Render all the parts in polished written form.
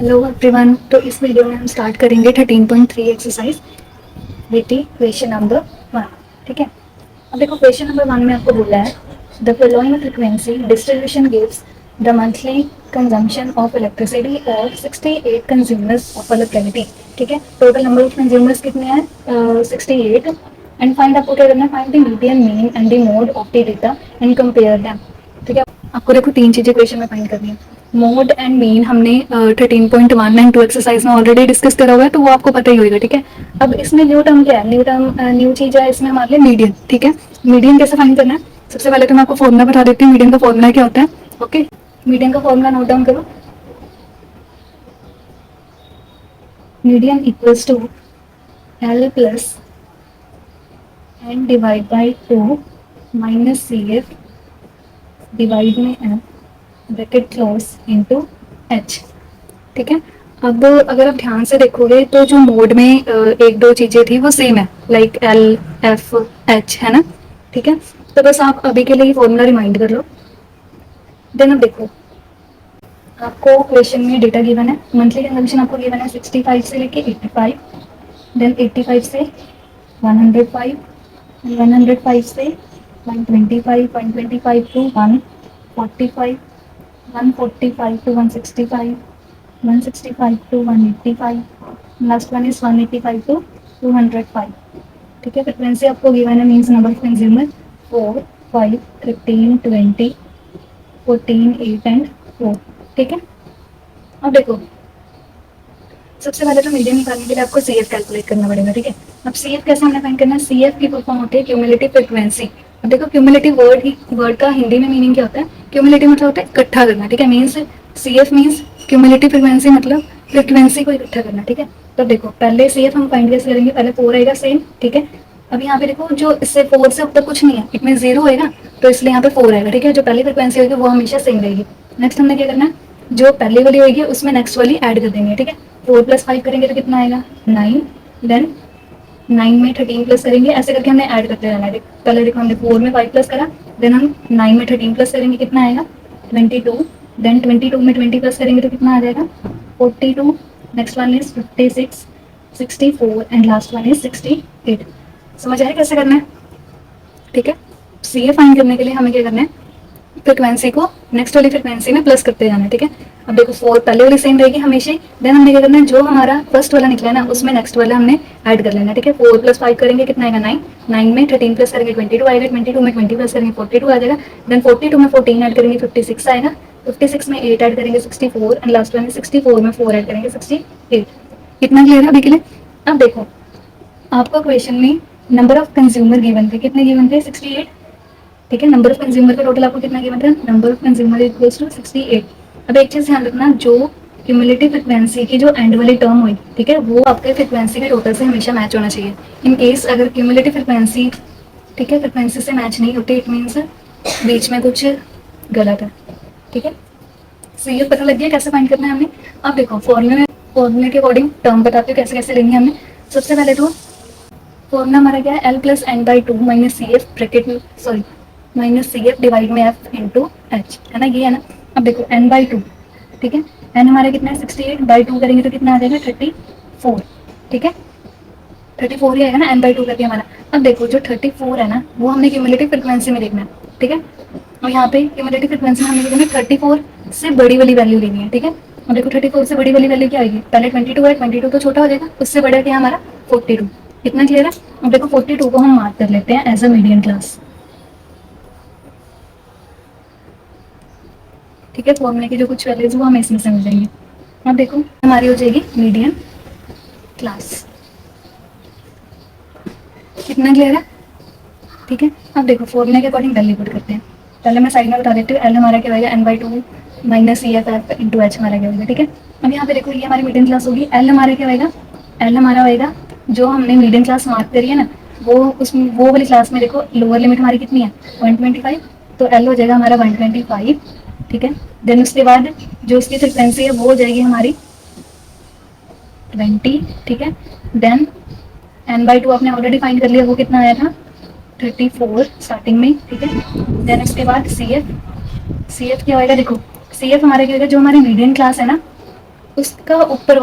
Hello everyone. तो इस video में हम स्टार्ट करेंगे 13.3 एक्सरसाइज विथ क्वेश्चन नंबर 1। ठीक है। अब देखो क्वेश्चन नंबर 1 में आपको बोला है the following frequency distribution gives the monthly consumption of elasticity of 68 consumers of a locality. ठीक है। टोटल नंबर ऑफ कंज्यूमर्स कितने हैं? 68। एंड फाइंड, आपको क्या करना है? Find the median mean and the mode of the data and compare them. ठीक है। आपको देखो तीन चीजें क्वेश्चन में फाइंड करनी है। मोड एंड मीन हमने 13.1 एंड 2 एक्सरसाइज में ऑलरेडी डिस्कस करा हुआ है, तो वो आपको पता ही होगा। ठीक है। अब इसमें न्यू टर्म क्या है? न्यू टर्म न्यू चीज है इसमें हमारे लिए मीडियन। ठीक है। मीडियन कैसे फाइंड करना है? सबसे पहले तो मैं आपको फॉर्मूला बता देती हूँ। मीडियन का फॉर्मूला क्या होता है? ओके। मीडियन का फॉर्मूला नोट डाउन करो। Median equals to L plus N divide by 2 minus C F divide में M bracket close into H. ठीक है। अब अगर आप ध्यान से देखोगे तो जो मोड में एक दो चीजें थी वो सेम है, लाइक एल एफ एच, है ना? ठीक है। तो बस आप अभी के लिए फॉर्मूला रिमाइंड कर लो। देन अब देखो, आपको क्वेश्चन में डेटा गिवन है। मंथली कंजम्पशन आपको गिवन है 65 से लेके 85। देन 85 से 105, 105 से 125, 125 to 145, 145 to 165, 165 to 185, last one is 185 to 205। ठीक है। फ्रिक्वेंसी आपको गिवन है, means number of consumer 4, 5, 13, 20, 14, 8 and 4। ठीक है। अब देखो, सबसे पहले तो मीडियन निकालने के लिए आपको सी एफ कैलकुलेट करना पड़ेगा। ठीक है। अब सी एफ कैसे हमने फाइंड करना है? सी एफ की फुल फॉर्म होती है क्यूमुलेटिव फ्रिक्वेंसी। अब देखो क्यूमुलेटिव वर्ड का हिंदी में मीनिंग क्या होता है? क्यूमुलेटिव मतलब होता है इकट्ठा करना। ठीक है। Means C F means cumulative frequency, मतलब फ्रिक्वेंसी को इकट्ठा करना। ठीक है। तो देखो पहले सी एफ हम फाइंड कैसे करेंगे? पहले 4 आएगा सेम। ठीक है। अब यहाँ पे देखो, जो इससे 4 से ऊपर कुछ नहीं है, इट मीन 0 होएगा, तो इसलिए यहाँ पे 4 आएगा। ठीक है। जो पहली फ्रिक्वेंसी होगी वो हमेशा सेम रहेगी। नेक्स्ट हमने क्या करना है? जो पहली वाली होगी उसमें नेक्स्ट वाली ऐड कर देंगे। ठीक है। 4 प्लस 5 करेंगे तो कितना आएगा? 9। देन 9 में 13 प्लस करेंगे, ऐसे करके हमने ऐड करते रहना है। पहले देखो हमने 4 में 5 प्लस करा, देन हम 9 में 13 प्लस करेंगे, कितना आएगा? 22। देन 22 में 20 प्लस करेंगे तो कितना आ जाएगा? 42। Next one is 56, 64 and last one is 68। समझ आया कैसे करना है? ठीक है। सी ए फाइंड करने के लिए हमें क्या करना है? फ्रिक्वेंसी को नेक्स्ट वाली फ्रिक्वेंसी में प्लस करते जाना है। ठीक है। अब देखो 4 पहले वाली सेम रहेगी हमेशा। देन हमने क्या करना है? जो हमारा फर्स्ट वाला निकला है ना, उसमें नेक्स्ट वाला हमने ऐड कर लेना है। ठीक है। 4 प्लस 5 करेंगे, कितना आएगा? 9। 9 में 13 प्लस करेंगे 22 आएगा। 22 में 20 प्लस करेंगे 42 आ जाएगा। देन 42 में 14 ऐड करेंगे 56 आएगा। 56 में 8 ऐड करेंगे 64 एंड लास्ट में 64 में 4 ऐड करेंगे 68। कितना क्लियर है अभी के लिए? अब देखो, आपको क्वेश्चन में नंबर ऑफ कंज्यूमर गिवन थे। कितने गिवन थे? 68। ठीक है। नंबर ऑफ कंज्यूमर का टोटल आपको कितना गिवन था? Number of consumer equals to 68। अब एक चीज ध्यान रखना, जो क्यूमुलेटिव फ्रिक्वेंसी की जो एंड वाली टर्म हुई, ठीक है, वो आपके फ्रिक्वेंसी के टोटल से हमेशा मैच होना चाहिए। इन केस अगर क्यूमुलेटिव फ्रिक्वेंसी, ठीक है, फ्रिक्वेंसी से मैच नहीं होती, इट मीन्स बीच में कुछ गलत है। ठीक है। सो ये पता लग गया कैसे फाइंड करना है हमने। अब देखो फॉर्मूले के अकॉर्डिंग टर्म बताती हूँ कैसे कैसे लेनी है हमने। सबसे पहले तो फॉर्मूला हमारा क्या है? L plus N by 2 minus C F bracket में, sorry, minus C F divide में एफ इंटू एच, है ना? ये है ना। अब देखो एन बाई 2, ठीक है, एन हमारा कितना है? 68 बाई 2 करेंगे तो कितना आ जाएगा? 34। ठीक है। 34 ही आएगा ना एन बाई 2 करके हमारा। अब देखो जो 34 है ना, वो हमने क्यूमुलेटिव फ्रिक्वेंसी में देखना है। ठीक है। और यहाँ पे क्यूमुलेटिव फ्रिक्वेंसी में हमने देखना है 34 से बड़ी वाली वैल्यू लेनी है। ठीक है। और देखो 34 से बड़ी वाली वैल्यू क्या आएगी? पहले 22 है, 22 तो छोटा हो जाएगा, उससे बड़ा क्या हमारा? 42। कितना क्लियर है? अब देखो 42 को हम मार्क कर लेते हैं एज अ मीडियन क्लास। ठीक है। फॉर्मूले की जो कुछ वैल्यूज वो हमें इसमें से मिल जाएंगे। अब देखो हमारी हो जाएगी मीडियन क्लास। कितना क्लियर है? ठीक है। अब देखो फॉर्मूले के अकॉर्डिंग वैल्यू पुट करते हैं। पहले मैं साइड में बता देती हूँ। एल हमारा क्या होगा? N by 2 minus C F F into H हमारा क्या होगा? ठीक है। अब यहाँ पे देखो ये हमारी मीडियम क्लास होगी। एल हमारा क्या होगा? एल हमारा होगा जो हमने मीडियम क्लास मार्क करी है ना, वो उसमें वो वाली क्लास में देखो लोअर लिमिट हमारी कितनी है? 125। तो एल हो जाएगा हमारा 125। ठीक है। देन उसके बाद जो उसकी फ्रिक्वेंसी है वो हो जाएगी हमारी 20। ठीक है। देन एन बाई 2 आपने ऑलरेडी फाइंड कर लिया, वो कितना आया था? 34 स्टार्टिंग में। ठीक है। देन उसके बाद सी एफ, सी एफ क्या होगा? देखो सी एफ हमारे क्या होगा? जो हमारी मीडियम क्लास है ना, उसका ऊपर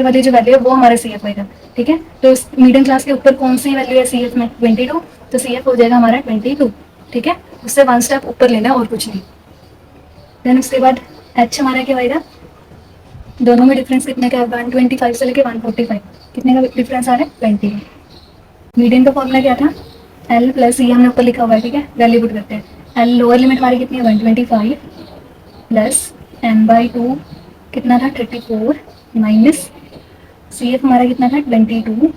वाली जो वैल्यू है वो हमारा सी एफ होगा। ठीक है, तो इस मीडियम क्लास के ऊपर कौन सी वैल्यू है सी एफ में? 22। तो सी एफ हो जाएगा हमारा 22। ठीक है, उससे वन स्टेप ऊपर लेना है और कुछ नहीं। देन उसके बाद एच हमारा क्या होगा? दोनों में डिफरेंस कितने का है? 125 से लेके 145, कितने का डिफरेंस आ रहा है? 20। मीडियन का फॉर्मूला क्या था? एल प्लस ई हमने ऊपर लिखा हुआ है। ठीक है, वैल्यू पुट करते हैं। एल लोअर लिमिट हमारी कितनी है? 125 प्लस एन बाई टू कितना था? 34 माइनस सी एफ हमारा कितना था? 22।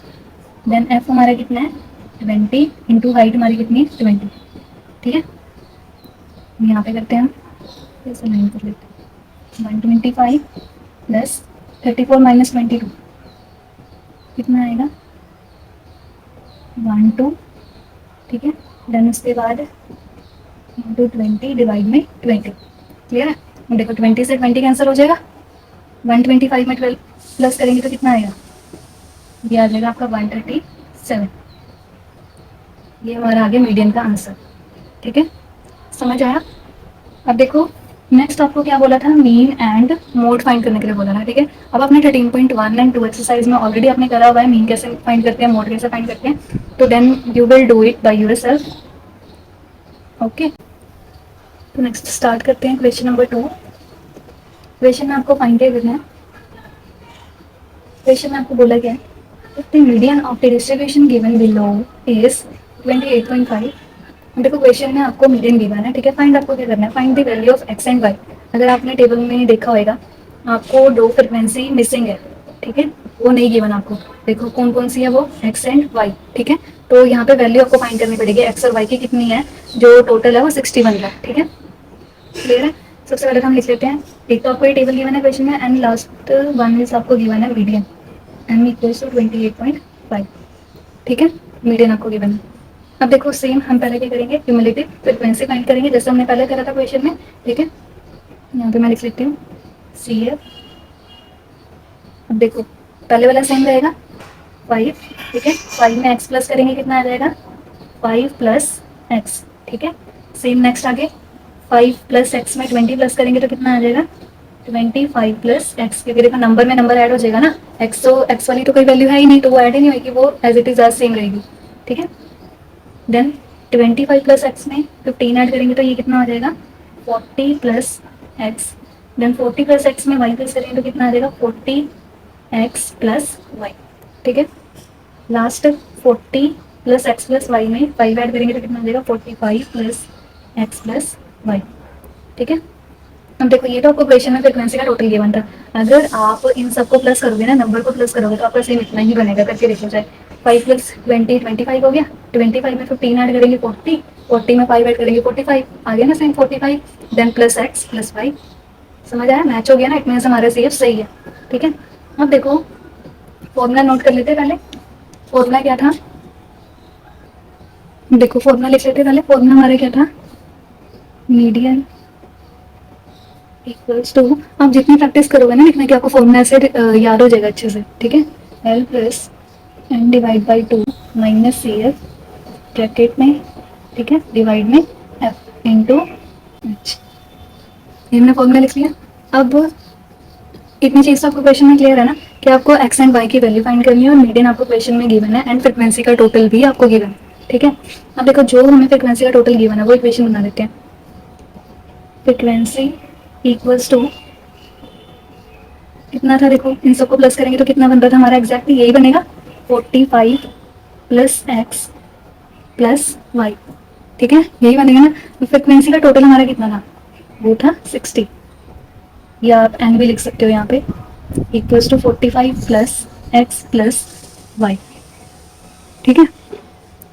देन एफ हमारा कितना है? 20 इंटू हाइट हमारी कितनी है? 20। ठीक है, यहाँ पे करते हैं हम, ऐसे लाइन कर लेते हैं। 125 प्लस 34 माइनस 22 कितना आएगा? 12। ठीक है, देन उसके बाद इंटू 20 डिवाइड में 20। क्लियर है? देखो 20 से 20 कैंसिल हो जाएगा। 125 में 12 प्लस करेंगे तो कितना आएगा? ये आ जाएगा आपका 137। ये हमारा आगे मीडियन का आंसर। ठीक है, समझ आया? अब देखो नेक्स्ट आपको क्या बोला था? मीन एंड मोड फाइंड करने के लिए बोला था। ठीक है, अब आपने 13.1 एंड 2 एक्सरसाइज में ऑलरेडी आपने करा हुआ है मीन कैसे फाइंड करते हैं, मोड कैसे फाइंड करते हैं, तो then you will do it by yourself. Okay, तो नेक्स्ट स्टार्ट करते हैं क्वेश्चन नंबर 2। क्वेश्चन में आपको फाइंड क्या करना है? क्वेश्चन में आपको बोला गया है if the median of the distribution given below is 28.5। देखो क्वेश्चन में आपको मीडियन गिवन है। ठीक है, फाइंड आपको क्या करना है? Find the value of X and Y. अगर आपने टेबल में देखा होगा आपको दो फ्रिक्वेंसी मिसिंग है। ठीक है, वो नहीं गिवन आपको। देखो कौन कौन सी है वो? X and Y. ठीक है, तो यहाँ पे वैल्यू आपको फाइंड करनी पड़ेगी एक्स और वाई की कितनी है। जो टोटल है वो 61 है। ठीक है, क्लियर है? सबसे पहले हम लिख लेते हैं। एक तो आपको ये टेबल गिवन है क्वेश्चन में एंड लास्ट वन इज आपको गिवन है मीडियन एम इक्वल्स टू 28.5। ठीक है, मीडियन आपको गिवन है। अब देखो सेम हम पहले क्या करेंगे? क्यूमुलेटिव फ्रीक्वेंसी फाइंड करेंगे जैसे हमने पहले करा था क्वेश्चन में। ठीक है, यहाँ पे मैं लिख लेती हूँ सी एफ। अब देखो पहले वाला सेम रहेगा 5। ठीक है, 5 में एक्स प्लस करेंगे कितना आ जाएगा? 5 प्लस एक्स। ठीक है, सेम नेक्स्ट आगे 5 प्लस एक्स में 20 प्लस करेंगे तो कितना आ जाएगा? 25 प्लस एक्स, क्योंकि देखो नंबर में नंबर ऐड हो जाएगा ना। एक्स तो एक्स वाली तो कोई वैल्यू है ही नहीं, तो वो ऐड ही नहीं होगी, वो एज इट इज आज सेम रहेगी। ठीक है, देन 25 प्लस एक्स में 15 ऐड करेंगे तो ये कितना हो जाएगा? 40 plus X. Then 40 plus X में वाई प्लस करेंगे तो कितना आ जाएगा? 40 एक्स प्लस वाई। ठीक है, last 40 plus X plus Y में 5 ऐड करेंगे तो कितना आ जाएगा? 45 प्लस एक्स प्लस वाई। ठीक है, अब देखो ये तो आपको क्वेश्चन में फ्रीक्वेंसी का टोटल गिवन था। अगर आप इन सबको प्लस करोगे ना, नंबर को प्लस करोगे तो आपका सेम इतना ही बनेगा। करके देखो जाए 5 प्लस 20 25 हो गया। 25 में 15 ऐड करेंगे 40, 40 में 5 ऐड करेंगे 45, आ गया ना same 45। Then plus X plus Y. समझ आया? मैच हो गया ना, इट मीन्स हमारा सी एफ सही है। ठीक है, अब देखो फॉर्मूला नोट कर लेते हैं पहले। फॉर्मूला क्या था? देखो फॉर्मूला लिख लेते हैं पहले। फॉर्मूला हमारा क्या था? मीडियन इक्वल्स टू, आप जितनी प्रैक्टिस करोगे ना लिखने की आपको फॉर्मूला ऐसे याद हो जाएगा अच्छे से। ठीक है, L plus N divide by two minus C F bracket में। ठीक है, डिवाइड में एफ इंटू एच। ये हमने फॉर्मूला लिख लिया। अब इतनी चीज तो आपको क्वेश्चन में क्लियर है ना कि आपको एक्स एंड वाई की वैल्यू फाइंड करनी है और मीडियन आपको क्वेश्चन में गिवन है एंड फ्रिक्वेंसी का टोटल भी आपको गिवन है। ठीक है, अब देखो जो हमें फ्रिक्वेंसी का टोटल गिवन है वो इक्वेशन बना देते हैं। फ्रिक्वेंसी इक्वल्स टू कितना था? देखो इन सबको प्लस करेंगे तो कितना बन रहा था हमारा? एग्जैक्टली यही बनेगा 45 प्लस एक्स प्लस वाई। ठीक है, यही बनेगा ना। तो फ्रिक्वेंसी का टोटल हमारा कितना था? वो था 60, या आप एन भी लिख सकते हो यहाँ पे, equals to 45 plus X plus Y. ठीक है,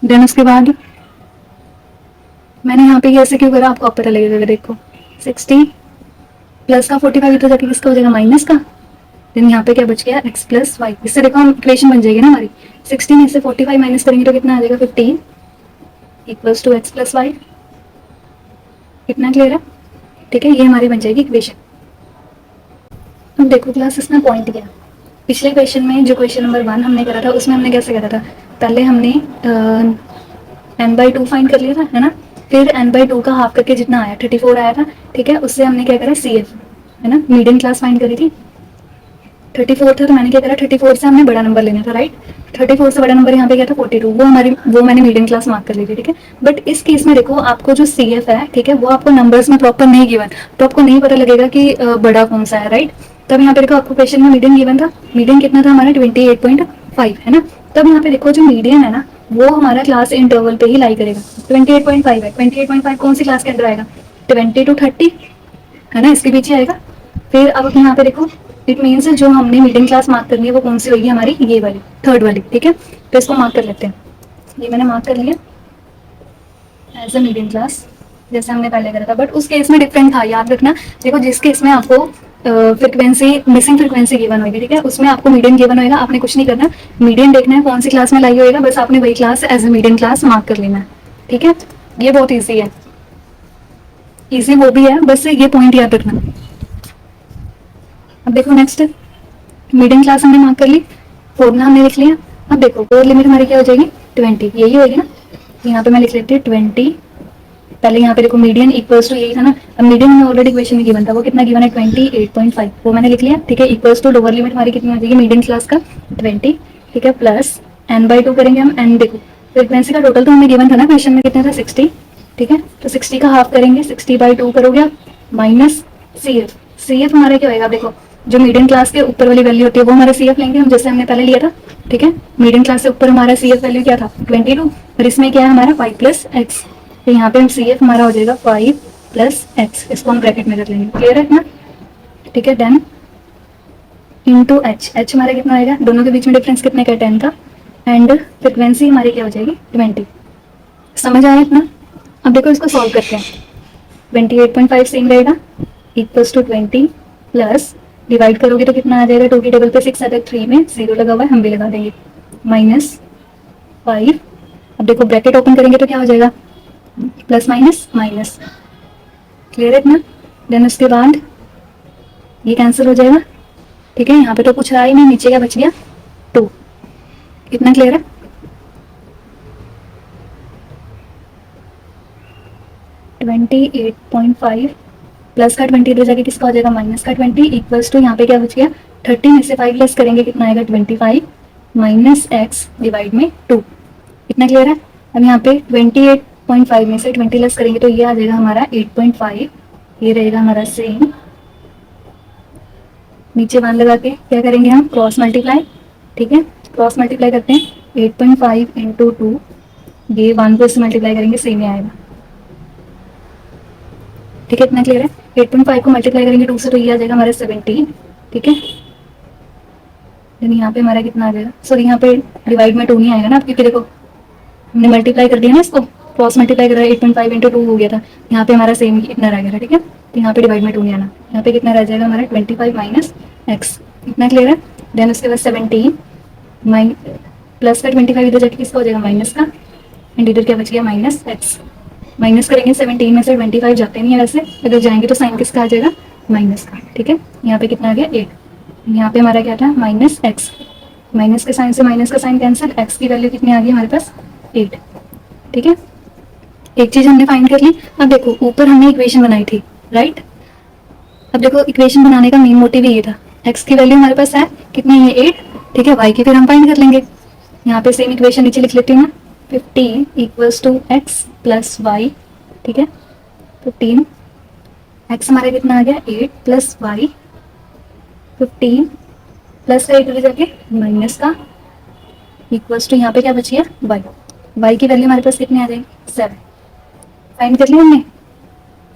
देन उसके बाद मैंने यहाँ पे ऐसे क्यों करा आपको पता लगेगा। देखो 60 प्लस का 45 तो जाके किसका हो जाएगा? माइनस का। देन यहाँ पे क्या बच गया? X plus Y. इससे देखो हम इक्वेशन बन जाएगी ना हमारी। 60 में से 45 माइनस करेंगे तो कितना आ जाएगा? 15 equals to X plus Y. कितना क्लियर है? ठीक है, ये हमारी बन जाएगी इक्वेशन। अब देखो क्लास इसमें पॉइंट क्या? पिछले क्वेश्चन में जो क्वेश्चन नंबर 1 हमने करा था उसमें हमने कैसे करा था? पहले हमने एन बाई टू फाइंड कर लिया था, है ना। फिर एन बाई टू का हाफ करके जितना आया 34 आया था। ठीक है, उससे हमने क्या करा? सी एफ, है ना, मीडियम क्लास फाइंड करी थी। 34 था, तो मैंने क्या करा, 34 से हमने बड़ा नंबर लेना था, राइट। 34 से बड़ा नंबर यहाँ पे क्या था, 42, वो मैंने मीडियम क्लास मार्क कर ली थी, ठीक है। बट इस केस में देखो, आपको जो सी एफ है, ठीक है, वो आपको नंबर्स में प्रॉपर नहीं गिवन, तो आपको नहीं पता लगेगा कि बड़ा कौन सा है, राइट। तब यहाँ पे देखो, आपको क्वेश्चन में मीडियम गिवन था, मीडियम कितना था हमारा, 28.5 है ना। तब यहाँ पे देखो, जो मीडियम है ना, वो हमारा क्लास इंटरवल पे ही लाई करेगा। 28.5 है, 28.5 कौन सी क्लास के अंदर आएगा, 20 to 30 है ना, इसके पीछे आएगा। फिर अब यहाँ पे देखो, इट मीन्स जो हमने मीडियम क्लास मार्क करनी है वो कौन सी होगी हमारी, ये वाली, थर्ड वाली, ठीक है। तो इसको मार्क कर लेते हैं, ये मैंने मार्क कर लिया एज अ मीडियम क्लास, जैसे हमने पहले करा था। बट उस केस में डिफरेंट था, याद रखना। देखो, जिस केस में आपको फ्रिक्वेंसी, मिसिंग फ्रिक्वेंसी गिवन होगी, ठीक है, उसमें आपको मीडियम गिवन होगा, आपने कुछ नहीं करना, मीडियम देखना है कौन सी क्लास में लाई होएगा, बस आपने वही class as a medium class mark कर लेना है, ठीक है। ये बहुत ईजी है, ईजी वो भी है, बस ये पॉइंट याद रखना। अब देखो नेक्स्ट, मीडियम क्लास हमने मार्क कर ली, फॉर्मूला हमने लिख लिया। अब देखो, लोअर लिमिट हमारी क्या हो जाएगी, 20, यही होगी ना। यहाँ पे मैं लिख लेती हूँ 20, पहले यहाँ पे देखो मीडियन इक्वल्स टू यही था ना। अब मीडियन में ऑलरेडी क्वेश्चन में गिवन था, वो कितना गिवन है, 28.5, वो मैंने लिख लिया, ठीक है। इक्वल्स टू लोअर लिमिट हमारी कितनी हो जाएगी मीडियम क्लास का, 20, ठीक है, प्लस n/2 करेंगे हम। n देखो, फ्रिक्वेंसी का टोटल तो हमें गिवन था ना क्वेश्चन में, कितना था, 60, ठीक है। तो 60 का हाफ करेंगे, 60/2 करोगे आप, minus C F. C F हमारा क्या होगा, देखो, जो मीडियम क्लास के ऊपर वाली वैल्यू होती है वो हमारा सी एफ लेंगे हम, जैसे हमने पहले लिया था, ठीक है। मीडियम क्लास से ऊपर हमारा सी एफ वैल्यू क्या था, 22, और इसमें क्या है हमारा 5 + x। तो यहाँ पे हम सी एफ हमारा हो जाएगा 5 + x, इसको हम ब्रैकेट में रख लेंगे, क्लियर है ना, ठीक है। देन इंटू एच, एच हमारा कितना आएगा, दोनों के बीच में डिफरेंस कितने का, 10 का, एंड फ्रिक्वेंसी हमारी क्या हो जाएगी, 20। समझ आया इतना। अब देखो, इसको सॉल्व करते हैं। 28.5 सेम रहेगा, इक्वल्स टू 20 प्लस, डिवाइड करोगे तो कितना आ जाएगा, 2 की टेबल पे 6 आता है, 3 में 0 लगा हुआ है, हम भी लगा देंगे, -5। अब देखो, ब्रैकेट ओपन करेंगे तो क्या हो जाएगा, प्लस माइनस माइनस, क्लियर है इतना। देन उसके बाद ये कैंसिल हो जाएगा, ठीक है। यहाँ पे तो कुछ रहा ही नहीं, नीचे क्या बच गया, 2, कितना क्लियर है। 28.5 प्लस का 20 इधर जाके किसका हो जाएगा, माइनस का 20, इक्वल्स टू यहाँ पे क्या बच गया, 30 में से 5 लेस करेंगे कितना आएगा, 25 माइनस x डिवाइड में 2, कितना क्लियर है। अब यहाँ पे 28.5 में से 20 लेस करेंगे तो ये आ जाएगा हमारा 8.5, ये रहेगा हमारा सेम। नीचे 1 लगा के क्या करेंगे हम, क्रॉस मल्टीप्लाई, ठीक है, क्रॉस मल्टीप्लाई करते हैं, 8.5 इंटू 2, ये 1 को इससे मल्टीप्लाई करेंगे, सेम ही आएगा, ठीक है, इतना क्लियर है। 8.5 को मल्टीप्लाई करेंगे 2 से तो ये आ जाएगा हमारा 17, ठीक है। यहाँ पे हमारा कितना आ जाएगा, सॉरी यहाँ पे डिवाइड में 2 नहीं आएगा ना, क्योंकि देखो हमने मल्टीप्लाई कर दिया ना, इसको क्रॉस मल्टीप्लाई कर रहा है, 8.5 इंटू 2 हो गया था, यहाँ पे हमारा सेम इतना रह गया था, ठीक है। तो यहाँ पे डिवाइड में 2 नहीं आना, यहाँ पे कितना रह जाएगा हमारा 25 माइनस एक्स, इतना क्लियर है। देन उसके बाद 17 माइन प्लस का 25 इधर जाके किसका हो जाएगा, माइनस का, एंड इधर क्या बच गया, माइनस एक्स। माइनस करेंगे 17 में से 25 जाते नहीं है वैसे, अगर जाएंगे तो साइन किसका आ जाएगा, माइनस का, ठीक है। यहाँ पे कितना आ गया, 8, यहाँ पे हमारा क्या था, माइनस एक्स, माइनस के साइन से माइनस का साइन कैंसिल, एक्स की वैल्यू कितनी आ गई हमारे पास, 8, ठीक है। एक चीज हमने फाइंड कर ली। अब देखो, ऊपर हमने इक्वेशन बनाई थी, राइट। अब देखो, इक्वेशन बनाने का मेन मोटिव ये था, एक्स की वैल्यू हमारे पास है कितनी है, 8, ठीक है, वाई की फिर हम फाइंड कर लेंगे। यहाँ पे सेम इक्वेशन नीचे लिख लेती हूँ मैं, 15 equals to X plus Y, ठीक है। 15, एक्स हमारा कितना आ गया, 8 प्लस वाई, 15 प्लस का 8 उधर जाके माइनस का, इक्वल्स टू यहाँ पे क्या बच गया, वाई। वाई की वैल्यू हमारे पास कितनी आ जाएगी, 7। फाइंड कर लिया हमने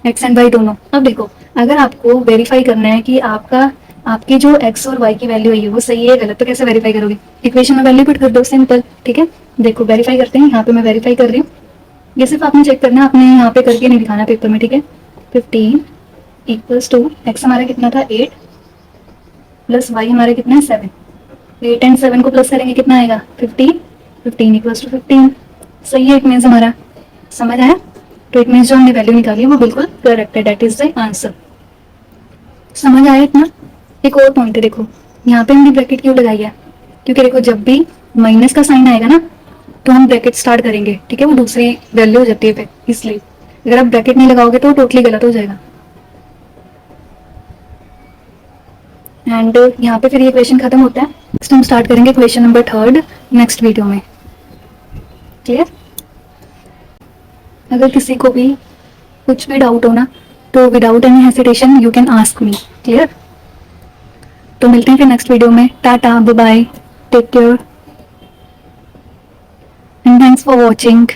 एक्स एंड वाई दोनों। अब देखो, अगर आपको वेरीफाई करना है कि आपकी जो एक्स और वाई की वैल्यू है वो सही है गलत, तो कैसे वेरीफाई करोगे, इक्वेशन में वैल्यू पुट कर दो, सिंपल, ठीक है। देखो, वेरीफाई करते हैं, यहाँ पे मैं वेरीफाई कर रही हूँ, ये सिर्फ आपने चेक करना है, आपने यहाँ पे करके नहीं दिखाना पेपर में, ठीक है। 15 इक्वल्स टू एक्स हमारा कितना था, 8 प्लस वाई हमारा कितना है, 7। 8 एंड 7 को प्लस करेंगे कितना आएगा, 15, 15 इक्वल्स टू 15, सही है, इट मीन्स हमारा, समझ आया। तो इट मीन्स जो हमने वैल्यू निकाली है वो बिल्कुल करेक्ट है, दैट इज द आंसर। समझ आया इतना। एक और पॉइंट है, देखो यहाँ पे हमने ब्रैकेट क्यों लगाई है, क्योंकि देखो जब भी माइनस का साइन आएगा ना तो हम ब्रैकेट स्टार्ट करेंगे, ठीक है, वो दूसरी वैल्यू हो जाती है फिर, इसलिए अगर आप ब्रैकेट नहीं लगाओगे तो टोटली गलत हो जाएगा। एंड यहाँ पे फिर ये क्वेश्चन खत्म होता है। नेक्स्ट हम स्टार्ट करेंगे क्वेश्चन नंबर 3 नेक्स्ट वीडियो में। क्लियर? अगर किसी को भी कुछ भी डाउट हो ना तो without any hesitation you can ask me. Clear? तो मिलते हैं फिर नेक्स्ट वीडियो में। Tata, bye bye, take care and thanks for watching.